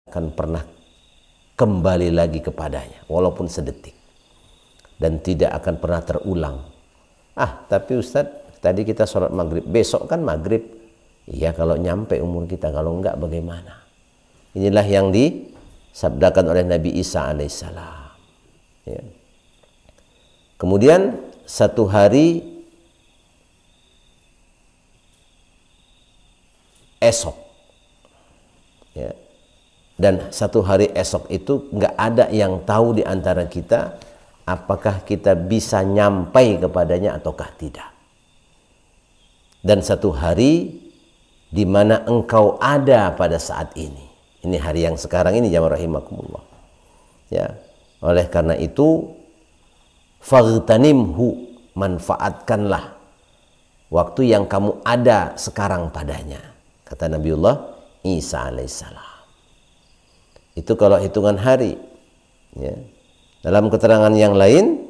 akan pernah kembali lagi kepadanya walaupun sedetik, dan tidak akan pernah terulang. Tapi Ustadz, tadi kita sholat maghrib, besok kan maghrib. Iya kalau nyampe umur kita, kalau enggak bagaimana? Inilah yang disabdakan oleh Nabi Isa alaihissalam. Ya. Kemudian satu hari esok, ya, dan satu hari esok itu nggak ada yang tahu di antara kita apakah kita bisa nyampai kepadanya ataukah tidak. Dan satu hari di mana engkau ada pada saat ini hari yang sekarang ini, jamaah rahimakumullah. Ya, oleh karena itu faghtanimhu, manfaatkanlah waktu yang kamu ada sekarang padanya, kata Nabiullah Isa alaihissalam. Itu kalau hitungan hari. Ya. Dalam keterangan yang lain,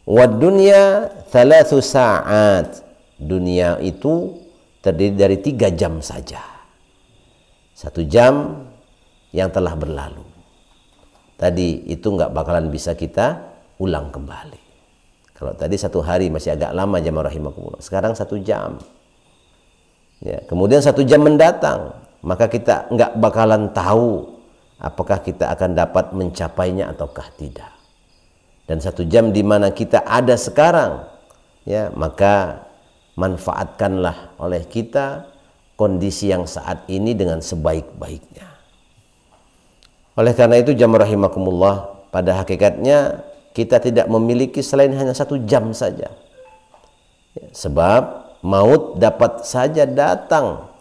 wad dunya thalathu sa'at, dunia itu terdiri dari 3 jam saja. 1 jam yang telah berlalu tadi itu nggak bakalan bisa kita ulang kembali. Kalau tadi 1 hari masih agak lama, jamaah rahimakumullah. Sekarang 1 jam. Ya, kemudian 1 jam mendatang, maka kita nggak bakalan tahu apakah kita akan dapat mencapainya ataukah tidak. Dan 1 jam di mana kita ada sekarang, ya, maka manfaatkanlah oleh kita kondisi yang saat ini dengan sebaik-baiknya. Oleh karena itu, jamaah rahimakumullah, pada hakikatnya kita tidak memiliki selain hanya 1 jam saja. Ya, sebab maut dapat saja datang,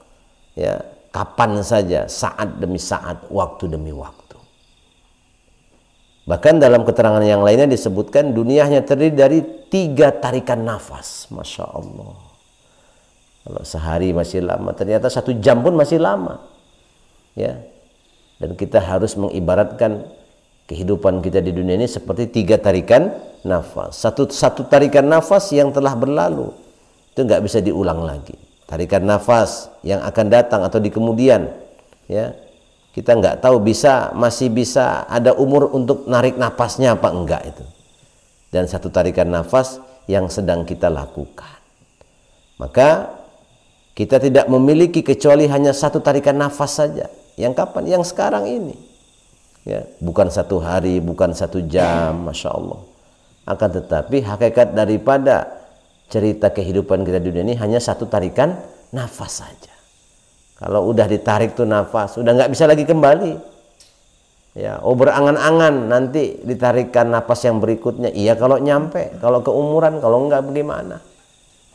ya, kapan saja, saat demi saat, waktu demi waktu. Bahkan dalam keterangan yang lainnya disebutkan dunia hanya terdiri dari 3 tarikan nafas. Masya Allah. Kalau sehari masih lama, ternyata 1 jam pun masih lama. Ya. Dan kita harus mengibaratkan kehidupan kita di dunia ini seperti 3 tarikan nafas. Satu tarikan nafas yang telah berlalu, itu nggak bisa diulang lagi. Tarikan nafas yang akan datang atau di kemudian, ya, kita nggak tahu masih bisa ada umur untuk narik nafasnya apa enggak itu. Dan 1 tarikan nafas yang sedang kita lakukan. Maka kita tidak memiliki kecuali hanya 1 tarikan nafas saja. Yang kapan? Yang sekarang ini. Ya, bukan 1 hari, bukan 1 jam, Masya Allah. Akan tetapi hakikat daripada cerita kehidupan kita di dunia ini hanya 1 tarikan nafas saja. Kalau udah ditarik tuh nafas, udah nggak bisa lagi kembali. Ya, berangan-angan nanti ditarikan nafas yang berikutnya. Iya kalau nyampe, kalau keumuran, kalau enggak bagaimana.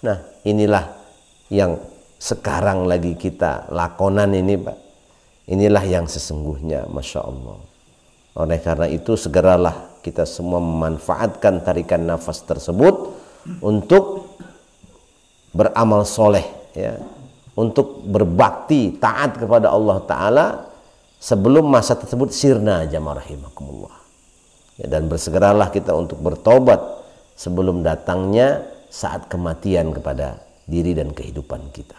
Nah, inilah yang sekarang lagi kita lakonan ini, Pak. Inilah yang sesungguhnya, Masya Allah. Oleh karena itu segeralah kita semua memanfaatkan tarikan nafas tersebut untuk beramal soleh, ya, untuk berbakti taat kepada Allah Ta'ala sebelum masa tersebut sirna, jamaah rahimakumullah. Ya, dan bersegeralah kita untuk bertobat sebelum datangnya saat kematian kepada diri dan kehidupan kita.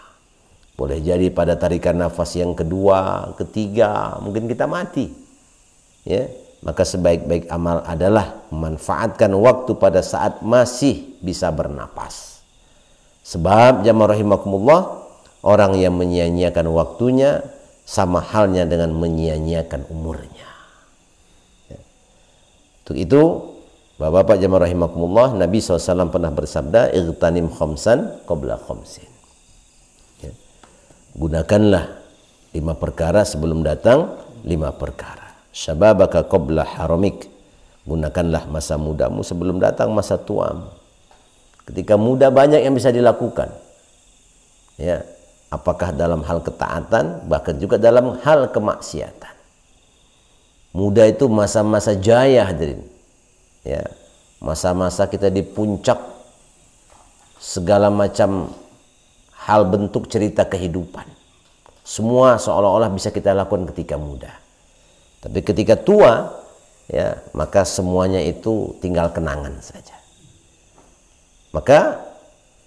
Boleh jadi pada tarikan nafas yang kedua, ketiga, mungkin kita mati. Ya, maka sebaik-baik amal adalah memanfaatkan waktu pada saat masih bisa bernapas. Sebab jamaah rahimakumullah, orang yang menyia-nyiakan waktunya sama halnya dengan menyia-nyiakan umurnya. Ya. Untuk itu, Bapak-bapak jamaah rahimakumullah, Nabi SAW pernah bersabda, "Igtanim khamsan qabla khamsin." Ya. Gunakanlah 5 perkara sebelum datang 5 perkara. Syababaka qabla haramik. Gunakanlah masa mudamu sebelum datang masa tuamu. Ketika muda banyak yang bisa dilakukan. Ya, apakah dalam hal ketaatan, bahkan juga dalam hal kemaksiatan. Muda itu masa-masa jaya, hadirin. Ya, masa-masa kita di puncak segala macam hal bentuk cerita kehidupan. Semua seolah-olah bisa kita lakukan ketika muda. Tapi ketika tua, ya, maka semuanya itu tinggal kenangan saja. Maka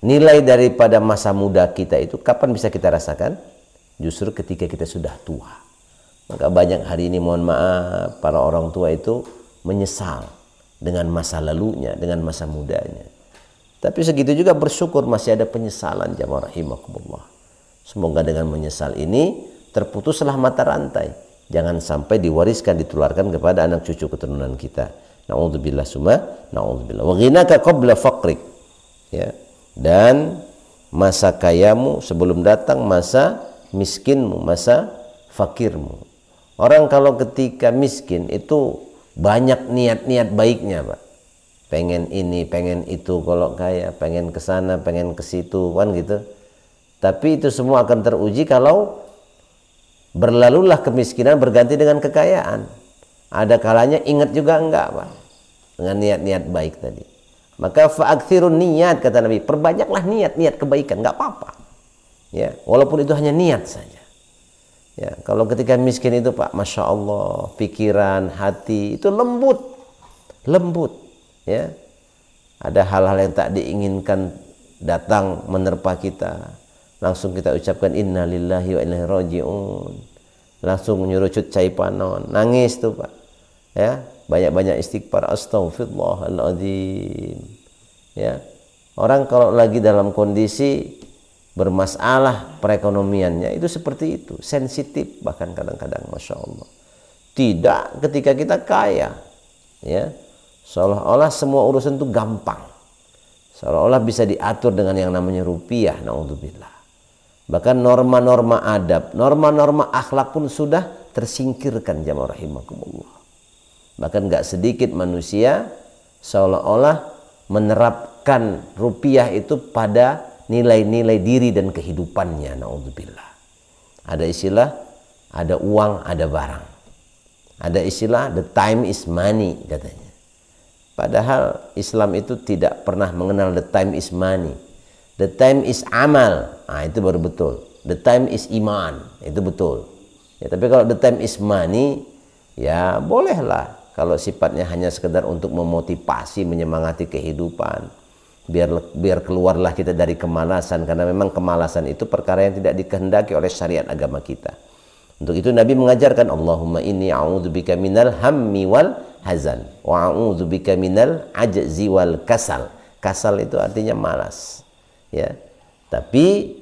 nilai daripada masa muda kita itu kapan bisa kita rasakan? justru ketika kita sudah tua. Maka banyak hari ini, mohon maaf, para orang tua itu menyesal dengan masa lalunya, dengan masa mudanya. Tapi segitu juga bersyukur masih ada penyesalan, jamaah rahimakumullah. Semoga dengan menyesal ini terputuslah mata rantai. Jangan sampai diwariskan, ditularkan kepada anak cucu keturunan kita. Na'udzubillah summa na'udzubillah. Wa ghinaka qabla faqrik. Ya. Dan masa kayamu sebelum datang masa miskinmu, masa fakirmu. Orang kalau ketika miskin itu banyak niat-niat baiknya, Pak. Pengen ini, pengen itu, kalau kaya, pengen ke sana, pengen ke situ, kan gitu. Tapi itu semua akan teruji kalau berlalulah kemiskinan berganti dengan kekayaan. Ada kalanya ingat juga enggak, Pak, dengan niat-niat baik tadi. Maka fa'akthirun niat, kata Nabi, perbanyaklah niat-niat kebaikan, enggak apa-apa. Ya, walaupun itu hanya niat saja. Ya, kalau ketika miskin itu, Pak, masya Allah, pikiran, hati itu lembut, ya. Ada hal-hal yang tak diinginkan datang menerpa kita, langsung kita ucapkan inna lillahi wa inna ilaihi raji'un, langsung nyurucut cai panon, nangis tuh, Pak, ya. Banyak-banyak istighfar, astaghfirullahaladzim. Ya, orang kalau lagi dalam kondisi bermasalah perekonomiannya itu seperti itu, sensitif bahkan kadang-kadang, masya Allah. Tidak ketika kita kaya, ya, seolah-olah semua urusan itu gampang, seolah-olah bisa diatur dengan yang namanya rupiah, naudzubillah. Bahkan norma-norma adab, norma-norma akhlak pun sudah tersingkirkan, jamaah rahimakumullah. Bahkan gak sedikit manusia seolah-olah menerapkan rupiah itu pada nilai-nilai diri dan kehidupannya, naudzubillah. Ada istilah, ada uang, ada barang. Ada istilah, the time is money, katanya. Padahal Islam itu tidak pernah mengenal the time is money. The time is amal, nah itu baru betul. The time is iman, itu betul. Ya, tapi kalau the time is money, ya bolehlah. Kalau sifatnya hanya sekedar untuk memotivasi, menyemangati kehidupan, biar keluarlah kita dari kemalasan, karena memang kemalasan itu perkara yang tidak dikehendaki oleh syariat agama kita. Untuk itu Nabi mengajarkan, Allahumma inni a'udzubika minal hammi wal hazan wa a'udzubika minal ajzi wal kasal. Kasal itu artinya malas, ya. Tapi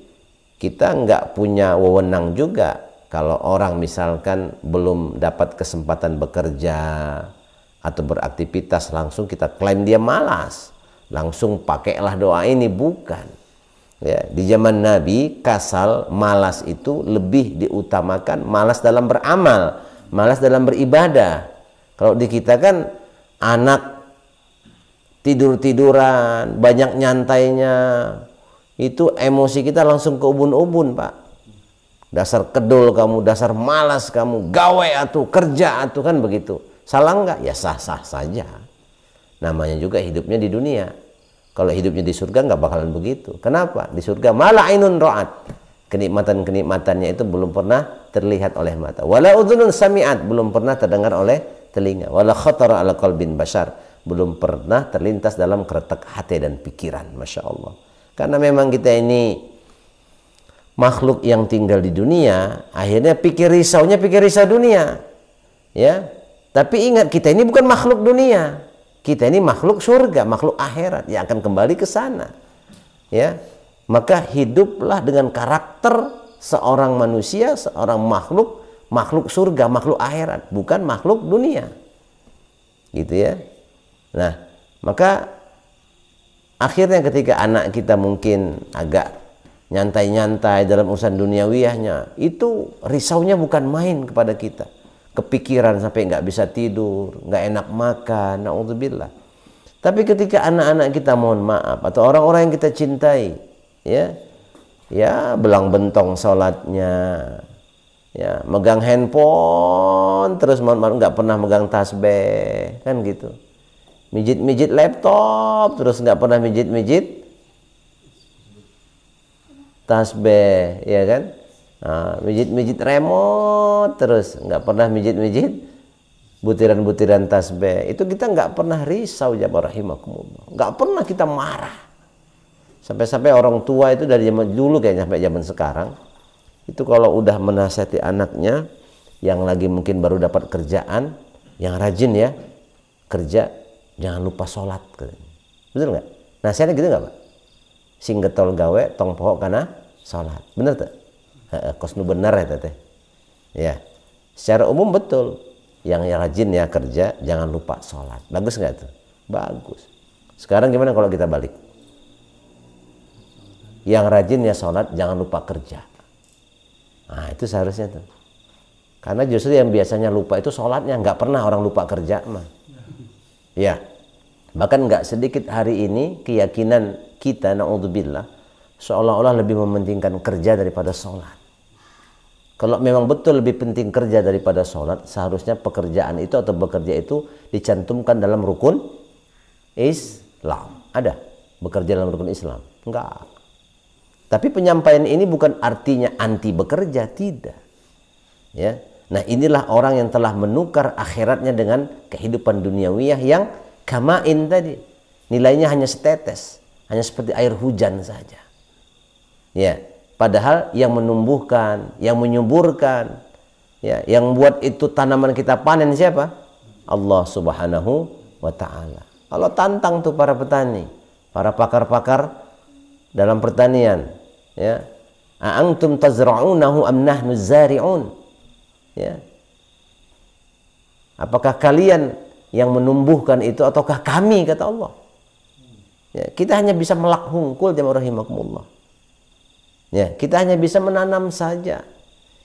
kita nggak punya wewenang juga kalau orang misalkan belum dapat kesempatan bekerja atau beraktivitas, langsung kita klaim dia malas, langsung pakailah doa ini, bukan. Ya, di zaman Nabi, kasal, malas itu lebih diutamakan, malas dalam beramal, malas dalam beribadah. Kalau di kita kan anak tidur-tiduran, banyak nyantainya, itu emosi kita langsung ke ubun-ubun, Pak. Dasar kedul kamu, dasar malas kamu, gawe atuh, kerja atuh, kan begitu. Salah enggak? Ya sah-sah saja. Namanya juga hidupnya di dunia. Kalau hidupnya di surga nggak bakalan begitu. Kenapa? Di surga malah ainun ra'at. Kenikmatan-kenikmatannya itu belum pernah terlihat oleh mata. Wala udhunun sami'at, belum pernah terdengar oleh telinga. Wala khatara ala qalbin bashar, belum pernah terlintas dalam keretak hati dan pikiran. Masya Allah. Karena memang kita ini makhluk yang tinggal di dunia, akhirnya pikir risau dunia. Ya. Tapi ingat, kita ini bukan makhluk dunia. Kita ini makhluk surga, makhluk akhirat yang akan kembali ke sana. Ya. Maka hiduplah dengan karakter seorang manusia, seorang makhluk surga, makhluk akhirat, bukan makhluk dunia. Gitu ya. Nah, maka akhirnya ketika anak kita mungkin agak nyantai-nyantai dalam urusan duniawiyahnya, itu risaunya bukan main kepada kita. Kepikiran sampai nggak bisa tidur, nggak enak makan, naudzubillah. Tapi ketika anak-anak kita, mohon maaf, atau orang-orang yang kita cintai, ya belang bentong sholatnya, ya megang handphone terus, mohon maaf, nggak pernah megang tasbih, kan gitu. Mijit-mijit laptop terus, nggak pernah mijit-mijit tasbih, ya kan? Mijit-mijit remote terus, nggak pernah mijit-mijit butiran-butiran tasbih. Itu kita nggak pernah risau, jamaah rahimakumullah. Nggak pernah kita marah. Sampai-sampai orang tua itu dari zaman dulu kayaknya sampai zaman sekarang, Itu kalau udah menasihati anaknya yang lagi mungkin baru dapat kerjaan, yang rajin ya kerja, jangan lupa sholat. Betul nggak? Nasihatnya gitu nggak Pak? Sing getol gawe tong pohok karena sholat. Bener tak? Kos nu bener ya teteh. Ya, secara umum betul. Yang rajin ya kerja, jangan lupa sholat. Bagus nggak tuh? Bagus. Sekarang gimana kalau kita balik? Yang rajin ya sholat, jangan lupa kerja. Nah itu seharusnya tuh. Karena justru yang biasanya lupa itu sholatnya, nggak pernah orang lupa kerja mah. Ya, bahkan nggak sedikit hari ini keyakinan kita, na'udzubillah, seolah-olah lebih mementingkan kerja daripada sholat. Kalau memang betul lebih penting kerja daripada sholat, seharusnya pekerjaan itu atau bekerja itu dicantumkan dalam rukun Islam. Ada bekerja dalam rukun Islam? Enggak. Tapi penyampaian ini bukan artinya anti bekerja, tidak. Ya. Nah inilah orang yang telah menukar akhiratnya dengan kehidupan duniawiyah yang kamain tadi. Nilainya hanya setetes, hanya seperti air hujan saja. Ya, padahal yang menumbuhkan, yang menyuburkan, ya, yang buat itu tanaman kita panen siapa? Allah Subhanahu wa Ta'ala. Allah tantang tuh para petani, para pakar-pakar dalam pertanian. Ya, a'antum tazra'unahu am nahnu zari'un? Ya. Apakah kalian yang menumbuhkan itu ataukah kami, kata Allah. Ya, kita hanya bisa melak hungkul, jamaah rahimakumullah. Ya, kita hanya bisa menanam saja.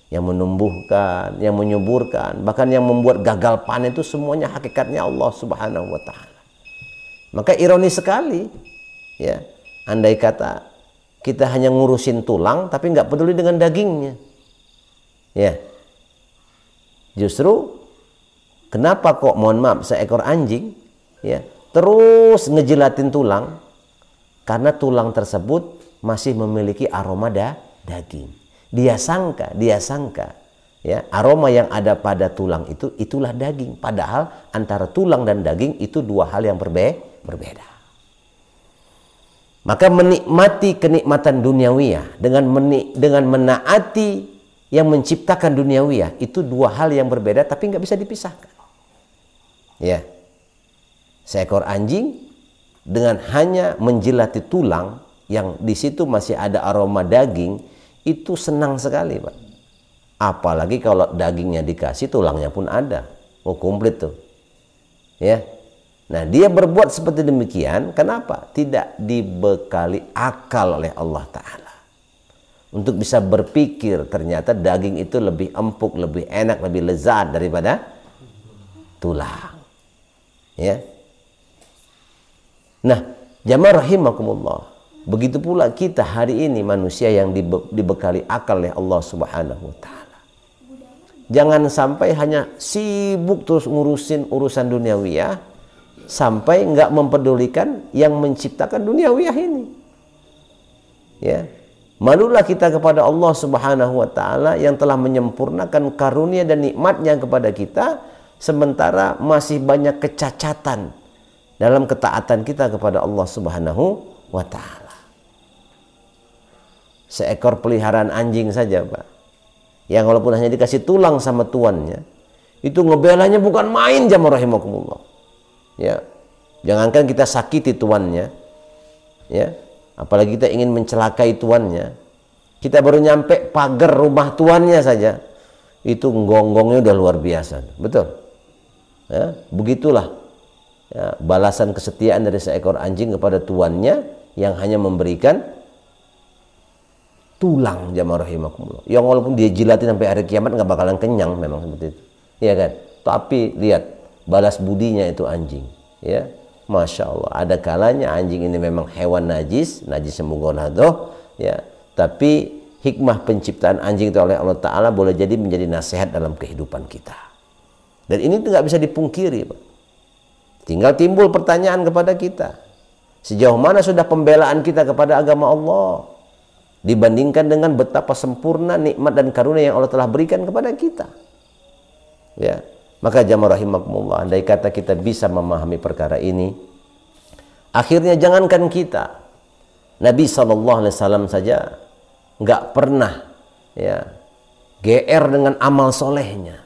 Yang menumbuhkan, yang menyuburkan, bahkan yang membuat gagal panen itu semuanya hakikatnya Allah Subhanahu wa Ta'ala. Maka ironis sekali, ya, andai kata kita hanya ngurusin tulang tapi nggak peduli dengan dagingnya. Ya. Justru kenapa kok, mohon maaf, seekor anjing ya terus ngejilatin tulang? Karena tulang tersebut masih memiliki aroma daging. Dia sangka ya aroma yang ada pada tulang itu itulah daging. Padahal antara tulang dan daging itu dua hal yang berbeda. Maka menikmati kenikmatan duniawiyah dengan menaati yang menciptakan duniawiyah itu dua hal yang berbeda tapi nggak bisa dipisahkan. Ya, seekor anjing dengan hanya menjilati tulang yang di situ masih ada aroma daging itu senang sekali, Pak. Apalagi kalau dagingnya dikasih, tulangnya pun ada, komplit tuh. Ya, nah dia berbuat seperti demikian. Kenapa? Tidak dibekali akal oleh Allah Ta'ala untuk bisa berpikir ternyata daging itu lebih empuk, lebih enak, lebih lezat daripada tulang. Ya. Nah, jamaah rahimakumullah, begitu pula kita hari ini manusia yang dibekali akal oleh Allah Subhanahu wa Ta'ala. Jangan sampai hanya sibuk terus ngurusin urusan duniawiyah sampai nggak mempedulikan yang menciptakan duniawiyah ini. Ya. Malulah kita kepada Allah Subhanahu wa Ta'ala yang telah menyempurnakan karunia dan nikmatnya kepada kita, sementara masih banyak kecacatan dalam ketaatan kita kepada Allah Subhanahu wa Ta'ala. Seekor peliharaan anjing saja, Pak, yang walaupun hanya dikasih tulang sama tuannya, itu ngebelanya bukan main, jamaah rahimakumullah. Ya, jangankan kita sakiti tuannya, ya, apalagi kita ingin mencelakai tuannya. Kita baru nyampe pagar rumah tuannya saja, itu gonggongnya udah luar biasa. Betul? Ya, begitulah ya, balasan kesetiaan dari seekor anjing kepada tuannya yang hanya memberikan tulang, jamaah rahimakumullah. Yang walaupun dia jilatin sampai hari kiamat nggak bakalan kenyang, memang seperti itu. Iya kan? Tapi lihat balas budinya itu anjing. Ya. Masya Allah, ada kalanya anjing ini memang hewan najis mughaladhah, ya. Tapi hikmah penciptaan anjing itu oleh Allah Ta'ala boleh jadi menjadi nasihat dalam kehidupan kita. Dan ini nggak bisa dipungkiri, Pak. Tinggal timbul pertanyaan kepada kita, sejauh mana sudah pembelaan kita kepada agama Allah dibandingkan dengan betapa sempurna nikmat dan karunia yang Allah telah berikan kepada kita. Ya. Maka jamaah rahimakumullah, andai kata kita bisa memahami perkara ini, akhirnya jangankan kita, Nabi SAW saja nggak pernah ya, GR dengan amal solehnya.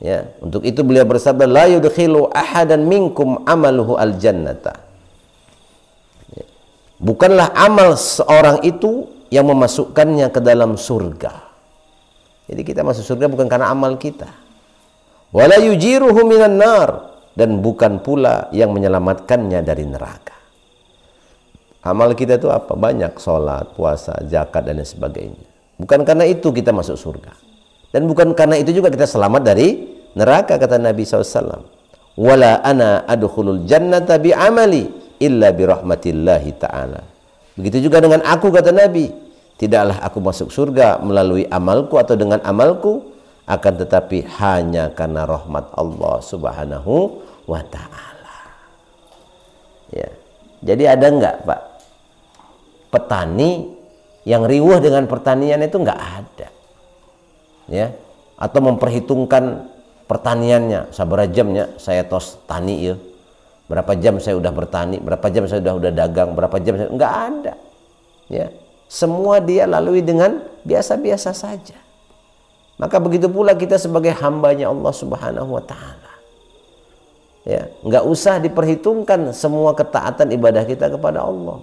Ya, untuk itu beliau bersabda, la yudkhilu ahadan minkum amaluhu al-jannata. Ya. Bukanlah amal seorang itu yang memasukkannya ke dalam surga. Jadi kita masuk surga bukan karena amal kita. Wala yujiruhu minan nar, dan bukan pula yang menyelamatkannya dari neraka. Amal kita itu apa? Banyak, sholat, puasa, zakat, dan lain sebagainya. Bukan karena itu kita masuk surga. Dan bukan karena itu juga kita selamat dari neraka, kata Nabi SAW. Wala ana adkhulul jannata bi'amali illa birahmatillahi ta'ala. Begitu juga dengan aku, kata Nabi. Tidaklah aku masuk surga melalui amalku atau dengan amalku, akan tetapi hanya karena rahmat Allah Subhanahu wa ta'ala. Ya. Jadi ada enggak, Pak, petani yang riuh dengan pertanian? Itu enggak ada. Ya, atau memperhitungkan pertaniannya, sabar jamnya saya tos tani ya, berapa jam saya udah bertani, berapa jam saya udah dagang, berapa jam saya, enggak ada. Ya, semua dia lalui dengan biasa-biasa saja. Maka begitu pula kita sebagai hambanya Allah Subhanahu wa ta'ala. Ya, enggak usah diperhitungkan semua ketaatan ibadah kita kepada Allah.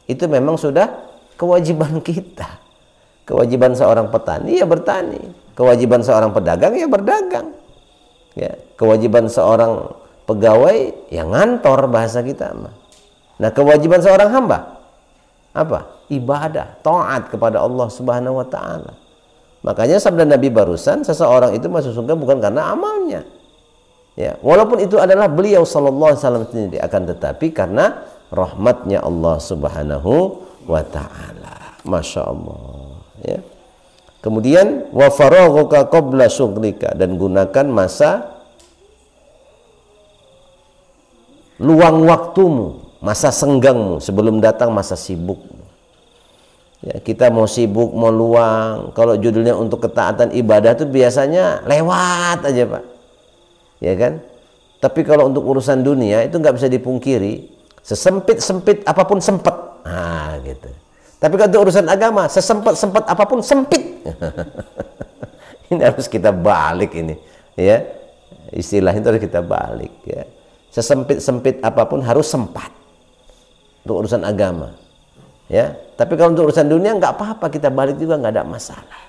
Itu memang sudah kewajiban kita. Kewajiban seorang petani ya bertani, kewajiban seorang pedagang ya berdagang, ya, kewajiban seorang pegawai ya ngantor, bahasa kita mah. Nah, kewajiban seorang hamba apa? Ibadah, taat kepada Allah Subhanahu wa ta'ala. Makanya sabda Nabi barusan, seseorang itu masuk surga bukan karena amalnya, ya, walaupun itu adalah beliau sallallahu alaihi wasallam sendiri, akan tetapi karena rahmatnya Allah Subhanahu wa ta'ala. Masya Allah. Ya. Kemudian wa faraghuka qabla syughlika, dan gunakan masa luang waktumu, masa senggangmu sebelum datang masa sibukmu. Ya, kita mau sibuk, mau luang, kalau judulnya untuk ketaatan ibadah itu biasanya lewat aja, Pak. Ya kan? Tapi kalau untuk urusan dunia itu nggak bisa dipungkiri, sesempit-sempit apapun sempet. Nah, gitu. Tapi kalau untuk urusan agama, sesempet-sempet apapun sempit. Ini harus kita balik ini, ya. Istilah itu harus kita balik, ya. Sesempit-sempit apapun harus sempat untuk urusan agama, ya. Tapi kalau untuk urusan dunia nggak apa-apa, kita balik juga nggak ada masalah,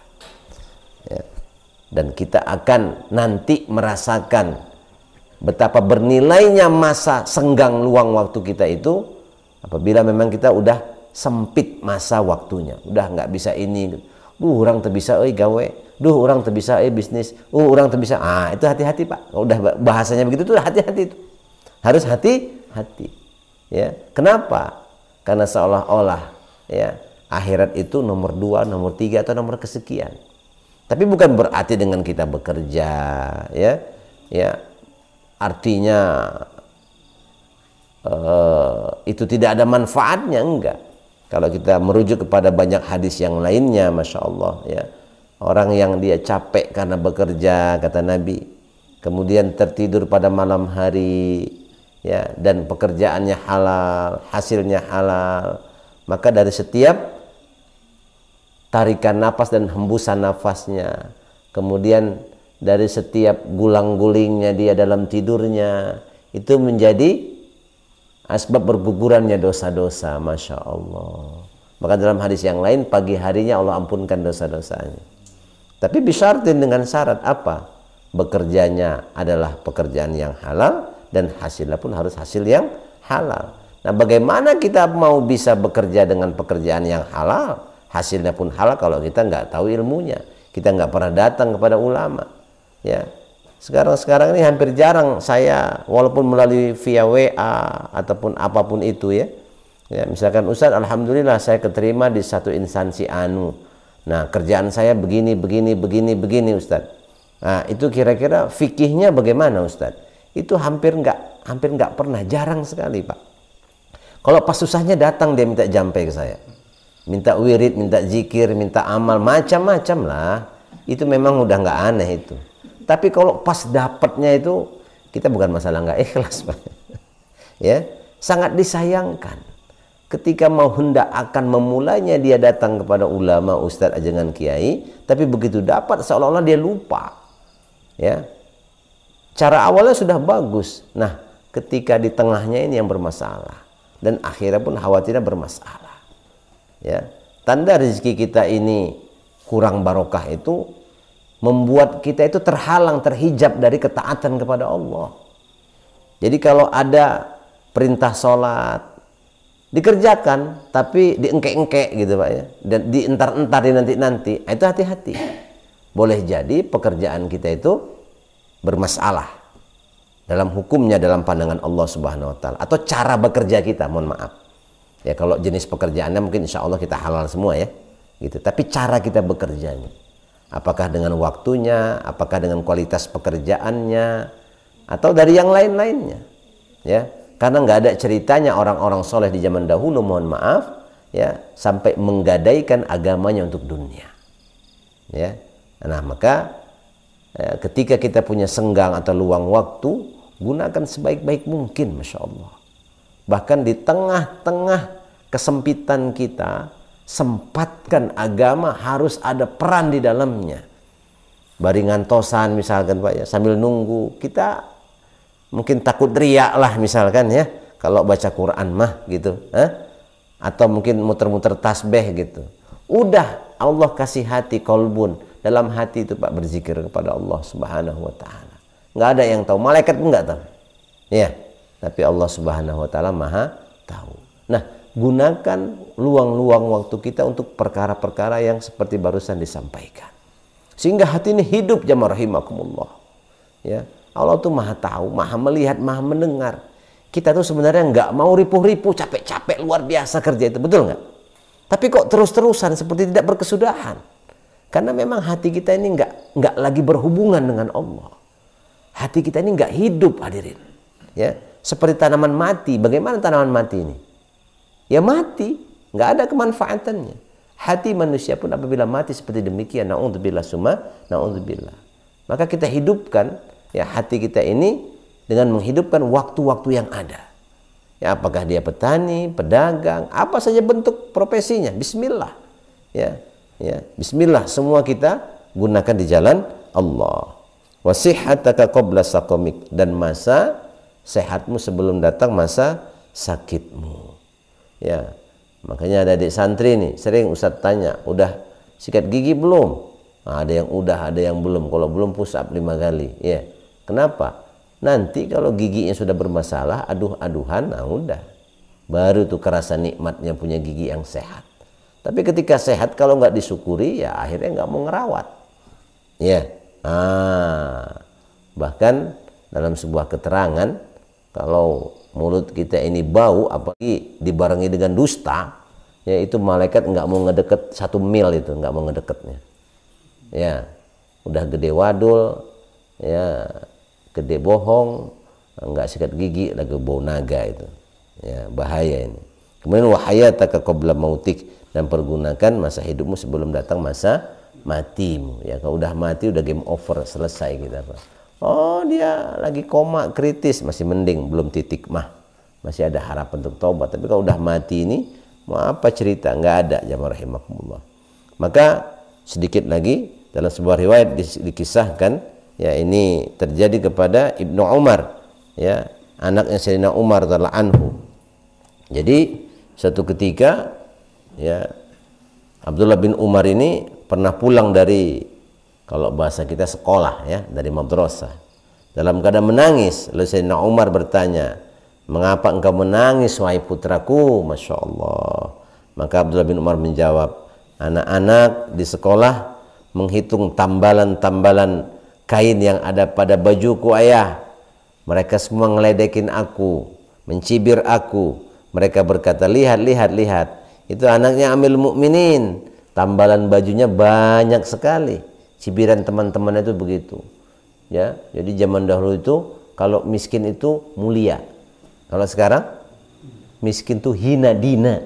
ya. Dan kita akan nanti merasakan betapa bernilainya masa senggang luang waktu kita itu apabila memang kita udah sempit masa waktunya, udah nggak bisa ini, orang terbisa gawe, orang terbisa bisnis, orang terbisa, itu hati-hati, Pak. Udah bahasanya begitu tuh hati-hati, itu harus hati-hati, ya. Kenapa? Karena seolah-olah, ya, akhirat itu nomor 2, nomor 3, atau nomor kesekian. Tapi bukan berarti dengan kita bekerja, ya, artinya itu tidak ada manfaatnya, enggak. Kalau kita merujuk kepada banyak hadis yang lainnya, Masya Allah, ya, orang yang dia capek karena bekerja, kata Nabi, kemudian tertidur pada malam hari, ya, dan pekerjaannya halal, hasilnya halal, maka dari setiap tarikan nafas dan hembusan nafasnya, kemudian dari setiap gulang-gulingnya dia dalam tidurnya, itu menjadi asbab bergugurannya dosa-dosa, Masya Allah. Maka dalam hadis yang lain, pagi harinya Allah ampunkan dosa-dosanya. Tapi bisyartin, dengan syarat apa? Bekerjanya adalah pekerjaan yang halal, dan hasilnya pun harus hasil yang halal. Nah, bagaimana kita mau bisa bekerja dengan pekerjaan yang halal, hasilnya pun halal, kalau kita nggak tahu ilmunya, kita nggak pernah datang kepada ulama, ya. Sekarang ini hampir jarang saya, walaupun melalui via WA ataupun apapun itu, ya, misalkan, Ustaz, alhamdulillah saya keterima di satu instansi anu. Nah, kerjaan saya begini, Ustaz. Nah, itu kira-kira fikihnya bagaimana, Ustaz? Itu hampir nggak pernah, jarang sekali, Pak. Kalau pas susahnya datang dia minta jampe ke saya, minta wirid, minta zikir, minta amal, macam-macam lah. Itu memang udah nggak aneh itu. Tapi kalau pas dapatnya itu, kita bukan masalah nggak ikhlas, Pak. Ya, sangat disayangkan ketika mau hendak akan memulainya dia datang kepada ulama, ustadz, ajangan kiai, tapi begitu dapat seolah-olah dia lupa. Ya. Cara awalnya sudah bagus. Nah, ketika di tengahnya ini yang bermasalah dan akhirnya pun khawatirnya bermasalah. Ya. Tanda rezeki kita ini kurang barokah itu membuat kita itu terhalang, terhijab dari ketaatan kepada Allah. Jadi kalau ada perintah sholat dikerjakan tapi diengkek-engkek gitu Pak ya, dan dientar-entar di nanti-nanti, itu hati-hati. Boleh jadi pekerjaan kita itu bermasalah dalam hukumnya, dalam pandangan Allah Subhanahu wa taala, atau cara bekerja kita, mohon maaf. Ya kalau jenis pekerjaannya mungkin insya Allah kita halal semua ya. Gitu. Tapi cara kita bekerjanya, apakah dengan waktunya, apakah dengan kualitas pekerjaannya, atau dari yang lain-lainnya. Ya. Karena nggak ada ceritanya orang-orang soleh di zaman dahulu, mohon maaf, ya, sampai menggadaikan agamanya untuk dunia. Ya, nah maka ketika kita punya senggang atau luang waktu, gunakan sebaik-baik mungkin, masya Allah. Bahkan di tengah-tengah kesempitan kita, sempatkan agama, harus ada peran di dalamnya. Baringan tosan misalkan Pak ya, sambil nunggu kita mungkin takut riak lah misalkan ya, kalau baca Quran mah gitu, atau mungkin muter-muter tasbih gitu. Udah Allah kasih hati, kolbun, dalam hati itu Pak berzikir kepada Allah Subhanahu wa taala. Nggak ada yang tahu, malaikat pun nggak tahu. Ya, tapi Allah Subhanahu wa taala Maha tahu. Nah, gunakan luang-luang waktu kita untuk perkara-perkara yang seperti barusan disampaikan. Sehingga hati ini hidup, jamaah rahimakumullah. Ya. Allah tuh maha tahu, maha melihat, maha mendengar. Kita tuh sebenarnya nggak mau ripuh-ripuh, capek-capek luar biasa kerja itu, betul nggak? Tapi kok terus-terusan seperti tidak berkesudahan? Karena memang hati kita ini nggak lagi berhubungan dengan Allah. Hati kita ini nggak hidup, hadirin. Ya, seperti tanaman mati. Bagaimana tanaman mati ini? Ya mati, nggak ada kemanfaatannya. Hati manusia pun apabila mati seperti demikian, na'udzubillah summa na'udzubillah. Maka kita hidupkan ya hati kita ini dengan menghidupkan waktu-waktu yang ada. Ya, apakah dia petani, pedagang, apa saja bentuk profesinya, bismillah. Ya, bismillah, semua kita gunakan di jalan Allah. Wasihhataka qabla saqamik, dan masa sehatmu sebelum datang masa sakitmu. Ya, makanya ada adik santri nih, sering Ustadz tanya, udah sikat gigi belum? Nah, ada yang udah, ada yang belum. Kalau belum push up 5 kali. Ya. Kenapa? Nanti kalau giginya sudah bermasalah, aduh-aduhan, nah udah. Baru tuh kerasa nikmatnya punya gigi yang sehat. Tapi ketika sehat, kalau nggak disyukuri, ya akhirnya nggak mau ngerawat. Ya. Bahkan dalam sebuah keterangan, kalau mulut kita ini bau, apalagi dibarengi dengan dusta, ya itu malaikat nggak mau ngedeket 1 mil itu, nggak mau ngedeketnya. Ya, udah gede wadul, ya gede bohong, nggak sikat gigi, lagi bau naga itu. Ya, bahaya ini. Kemudian wahayataka qabla mautik, dan pergunakan masa hidupmu sebelum datang masa matimu. Ya, kalau udah mati udah game over, selesai kita, Pak. Oh, dia lagi koma kritis, masih mending, belum titik mah. Masih ada harapan untuk taubat. Tapi kalau udah mati ini, mau apa cerita? Nggak ada, jamaah rahimakumullah. Maka sedikit lagi dalam sebuah riwayat dikisahkan, ya ini terjadi kepada Ibnu Umar, ya, anaknya Sayyidina Umar radhiyallahu anhu. Jadi suatu ketika, ya, Abdullah bin Umar ini pernah pulang dari, kalau bahasa kita sekolah, ya, dari madrasah, dalam keadaan menangis. Lalu Sayyidina Umar bertanya, mengapa engkau menangis wahai putraku? Masya Allah. Maka Abdullah bin Umar menjawab, anak-anak di sekolah menghitung tambalan-tambalan kain yang ada pada bajuku ayah. Mereka semua ngeledekin aku, mencibir aku. Mereka berkata, lihat, lihat, lihat, itu anaknya Amil Mukminin, tambalan bajunya banyak sekali. Cibiran teman-temannya itu begitu. Ya, jadi zaman dahulu itu kalau miskin itu mulia. Kalau sekarang miskin itu hina dina.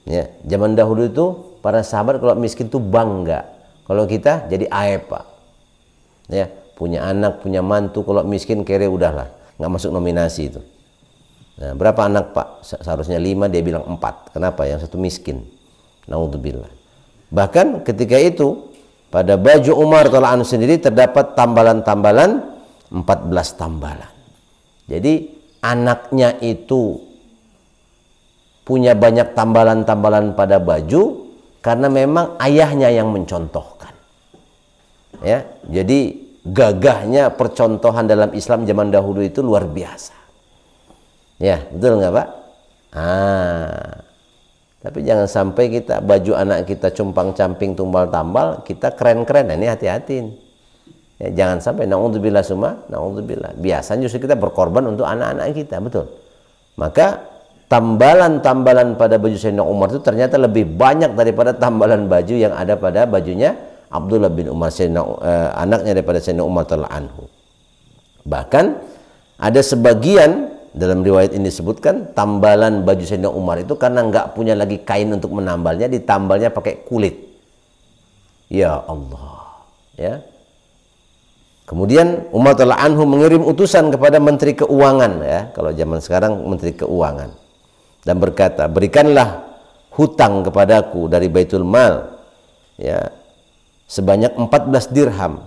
Ya, zaman dahulu itu para sahabat kalau miskin itu bangga. Kalau kita jadi aib, Pak. Ya, punya anak, punya mantu, kalau miskin kere udahlah, nggak masuk nominasi itu. Nah, berapa anak Pak? Seharusnya 5, dia bilang 4. Kenapa? Yang satu miskin. Naudzubillah. Bahkan ketika itu pada baju Umar radhiyallahu anhu sendiri terdapat tambalan-tambalan 14 tambalan. Jadi anaknya itu punya banyak tambalan-tambalan pada baju karena memang ayahnya yang mencontohkan. Ya, jadi gagahnya percontohan dalam Islam zaman dahulu itu luar biasa. Ya, betul nggak Pak? Tapi jangan sampai kita baju anak kita compang-camping, tumbal-tambal, kita keren-keren. Nah, ini hati-hatiin. Ya, jangan sampai naudzubillah summa naudzubillah. Biasanya justru kita berkorban untuk anak-anak kita, betul. Maka tambalan-tambalan pada baju Sayyidina Umar itu ternyata lebih banyak daripada tambalan baju yang ada pada bajunya Abdullah bin Umar, anaknya daripada Sayyidina Umar radhiyallahu anhu. Bahkan ada sebagian dalam riwayat ini disebutkan tambalan baju Sayyidina Umar itu karena nggak punya lagi kain untuk menambalnya, ditambalnya pakai kulit. Ya Allah, ya. Kemudian Umar radhiyallahu anhu mengirim utusan kepada Menteri Keuangan, ya, kalau zaman sekarang Menteri Keuangan, dan berkata, berikanlah hutang kepadaku dari Baitul Mal, ya, sebanyak 14 dirham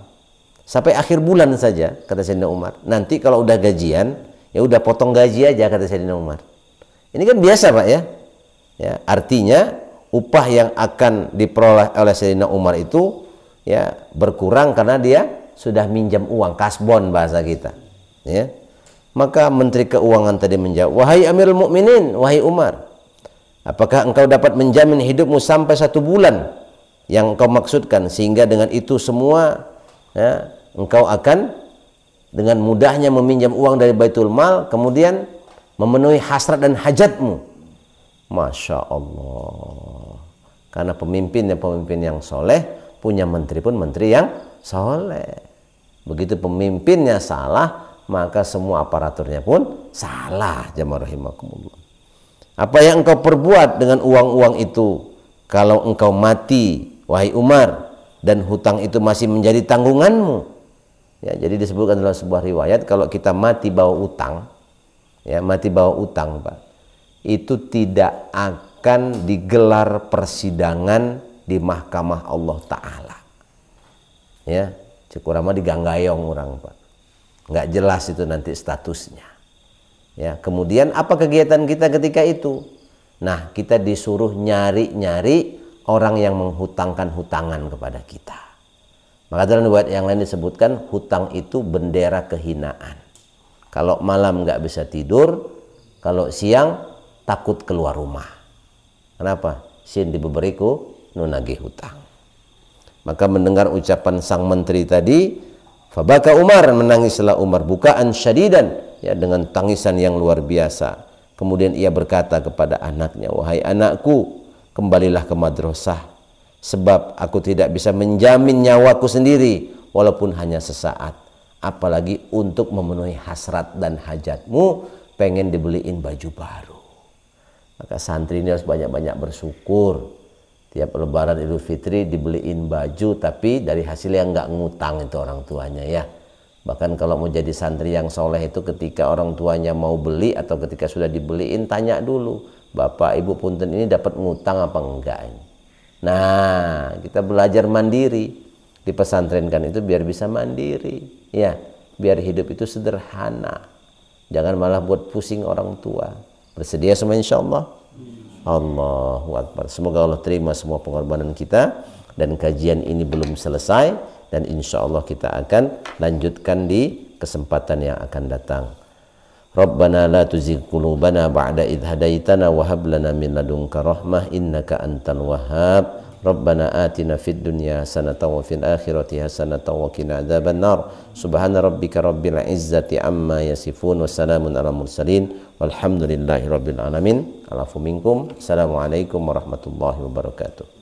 sampai akhir bulan saja, kata Sayyidina Umar. Nanti kalau udah gajian, ya udah potong gaji aja, kata Sayyidina Umar. Ini kan biasa Pak, ya. Ya, artinya upah yang akan diperoleh oleh Sayyidina Umar itu ya berkurang karena dia sudah minjam uang, kasbon bahasa kita. Ya. Maka Menteri Keuangan tadi menjawab, wahai Amirul Mukminin, wahai Umar, apakah engkau dapat menjamin hidupmu sampai 1 bulan yang engkau maksudkan, sehingga dengan itu semua ya, engkau akan dengan mudahnya meminjam uang dari Baitul Mal, kemudian memenuhi hasrat dan hajatmu. Masya Allah. Karena pemimpin yang soleh, punya menteri pun menteri yang soleh. Begitu pemimpinnya salah, maka semua aparaturnya pun salah. Jamaah rahimakumullah. Apa yang engkau perbuat dengan uang-uang itu kalau engkau mati, wahai Umar, dan hutang itu masih menjadi tanggunganmu? Ya, jadi disebutkan dalam sebuah riwayat, kalau kita mati bawa utang, ya, mati bawa utang Pak, itu tidak akan digelar persidangan di mahkamah Allah Ta'ala. Ya, cukurama diganggayong orang Pak, nggak jelas itu nanti statusnya. Ya, kemudian apa kegiatan kita ketika itu? Nah, kita disuruh nyari-nyari orang yang menghutangkan hutangan kepada kita. Maka dalam riwayat yang lain disebutkan hutang itu bendera kehinaan. Kalau malam nggak bisa tidur, kalau siang takut keluar rumah. Kenapa? Sin diberiku nunagih hutang. Maka mendengar ucapan sang menteri tadi, fabaka Umar, menangislah Umar bukaan syadidan, ya, dengan tangisan yang luar biasa. Kemudian ia berkata kepada anaknya, wahai anakku, kembalilah ke madrasah. Sebab aku tidak bisa menjamin nyawaku sendiri walaupun hanya sesaat, apalagi untuk memenuhi hasrat dan hajatmu, pengen dibeliin baju baru. Maka santri ini harus banyak-banyak bersyukur. Tiap lebaran Idul Fitri dibeliin baju, tapi dari hasil yang nggak ngutang itu orang tuanya, ya. Bahkan kalau mau jadi santri yang soleh itu ketika orang tuanya mau beli atau ketika sudah dibeliin, tanya dulu, Bapak Ibu punten ini dapat ngutang apa enggak ini. Nah, kita belajar mandiri di pesantren kan itu biar bisa mandiri, ya, biar hidup itu sederhana. Jangan malah buat pusing orang tua. Bersedia semua insyaallah. Allahu Akbar. Semoga Allah terima semua pengorbanan kita, dan kajian ini belum selesai, dan insyaallah kita akan lanjutkan di kesempatan yang akan datang. Rabbana la tuzigh qulubana ba'da idh hadaitana wa hab lana min ladunka rahmah innaka antal wahhab. Rabbana atina fid dunya hasanatan wa fil akhirati hasanatan wa qina adzabannar. Subhana rabbika rabbil izzati amma yasifun wa salamun alal mursalin walhamdulillahi rabbil alamin. Alafu minkum. Assalamualaikum warahmatullahi wabarakatuh.